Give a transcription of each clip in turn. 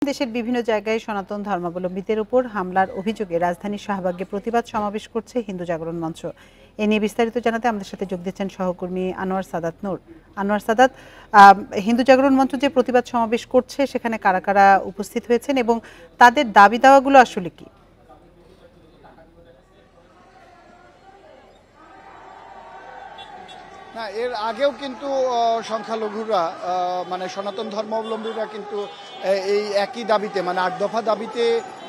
দেশের বিভিন্ন জায়গায় সনাতন ধর্মাবলম্বীদের উপর হামলার অভিযোগে রাজধানীর শাহবাগে প্রতিবাদ সমাবেশ করছে হিন্দু জাগরণ মঞ্চ। এ নিয়ে বিস্তারিত জানাতে আমাদের সাথে যোগ দিচ্ছেন সহকর্মী আনোয়ার সাদাত নূর। আনোয়ার সাদাত, হিন্দু জাগরণ মঞ্চ যে প্রতিবাদ সমাবেশ করছে সেখানে কারা কারা উপস্থিত হয়েছেন এবং তাদের দাবি দাওয়াগুলো আসলে কি? না, এর আগেও কিন্তু সংখ্যালঘুরা মানে সনাতন ধর্মাবলম্বীরা কিন্তু এই একই দাবিতে মানে ৮ দফা দাবিতে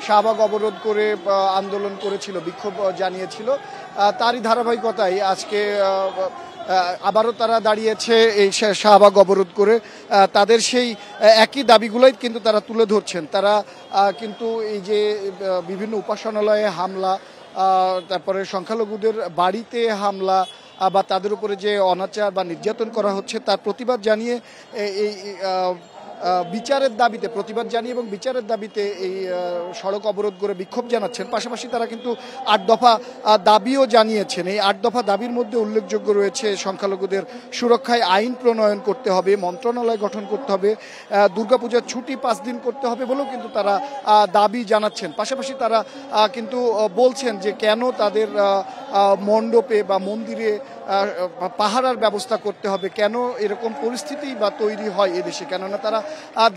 শাহবাগ অবরোধ করে আন্দোলন করেছিল, বিক্ষোভ জানিয়েছিল। তারই ধারাবাহিকতায় আজকে আবারও তারা দাঁড়িয়েছে এই শাহবাগ অবরোধ করে। তাদের সেই একই দাবিগুলোই কিন্তু তারা তুলে ধরছেন। তারা কিন্তু এই যে বিভিন্ন উপাসনালয়ে হামলা, তারপরে সংখ্যালঘুদের বাড়িতে হামলা বা তাদের উপরে যে অনাচার বা নির্যাতন করা হচ্ছে তার প্রতিবাদ জানিয়ে এই বিচারের দাবিতে প্রতিবাদ জানিয়ে এবং বিচারের দাবিতে এই সড়ক অবরোধ করে বিক্ষোভ জানাচ্ছেন। পাশাপাশি তারা কিন্তু ৮ দফা দাবিও জানিয়েছেন। এই ৮ দফা দাবির মধ্যে উল্লেখযোগ্য রয়েছে সংখ্যালঘুদের সুরক্ষায় আইন প্রণয়ন করতে হবে, মন্ত্রণালয় গঠন করতে হবে, দুর্গাপূজার ছুটি ৫ দিন করতে হবে বলেও কিন্তু তারা দাবি জানাচ্ছেন। পাশাপাশি তারা কিন্তু বলছেন যে কেন তাদের মণ্ডপে বা মন্দিরে পাহারার ব্যবস্থা করতে হবে, কেন এরকম পরিস্থিতি বা তৈরি হয় এদেশে। কেননা তারা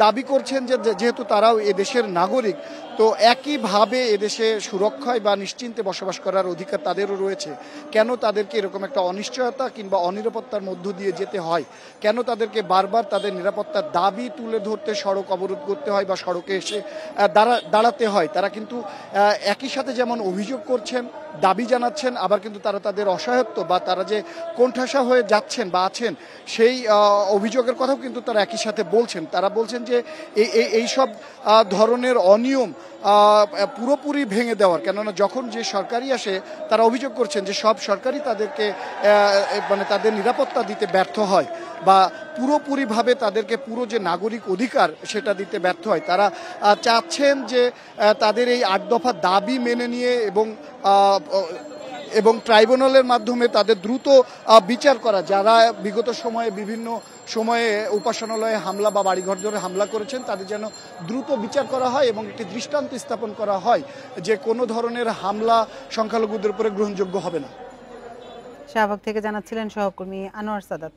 দাবি করছেন যে যেহেতু তারাও এদেশের নাগরিক, তো একইভাবে এদেশে সুরক্ষায় বা নিশ্চিন্তে বসবাস করার অধিকার তাদেরও রয়েছে। কেন তাদেরকে এরকম একটা অনিশ্চয়তা কিংবা অনিরাপত্তার মধ্য দিয়ে যেতে হয়, কেন তাদেরকে বারবার তাদের নিরাপত্তার দাবি তুলে ধরতে সড়ক অবরোধ করতে হয় বা সড়কে এসে দাঁড়াতে হয়। তারা কিন্তু একই সাথে যেমন অভিযোগ করছেন, দাবি জানাচ্ছেন, আবার কিন্তু তারা তাদের অসহায়ত্ব বা তারা যে কোণঠাসা হয়ে যাচ্ছেন বা আছেন সেই অভিযোগের কথাও কিন্তু তারা একই সাথে বলছেন। তারা বলছেন যে এই সব ধরনের অনিয়ম পুরোপুরি ভেঙে দেওয়ার, কেননা যখন যে সরকারি আসে তারা অভিযোগ করছেন যে সব সরকারই তাদেরকে মানে তাদের নিরাপত্তা দিতে ব্যর্থ হয় বা পুরোপুরিভাবে তাদেরকে পুরো যে নাগরিক অধিকার সেটা দিতে ব্যর্থ হয়। তারা চাচ্ছেন যে তাদের এই ৮ দফা দাবি মেনে নিয়ে এবং ট্রাইব্যুনালের মাধ্যমে তাদের দ্রুত বিচার করা, যারা বিগত সময়ে বিভিন্ন সময়ে উপাসনালয়ে হামলা বা বাড়িঘর ধরে হামলা করেছেন তাদের যেন দ্রুত বিচার করা হয় এবং একটি দৃষ্টান্ত স্থাপন করা হয় যে কোনো ধরনের হামলা সংখ্যালঘুদের উপরে গ্রহণযোগ্য হবে না। শাহবাগ থেকে জানাচ্ছিলেন সহকর্মী আনোয়ার সাদাত।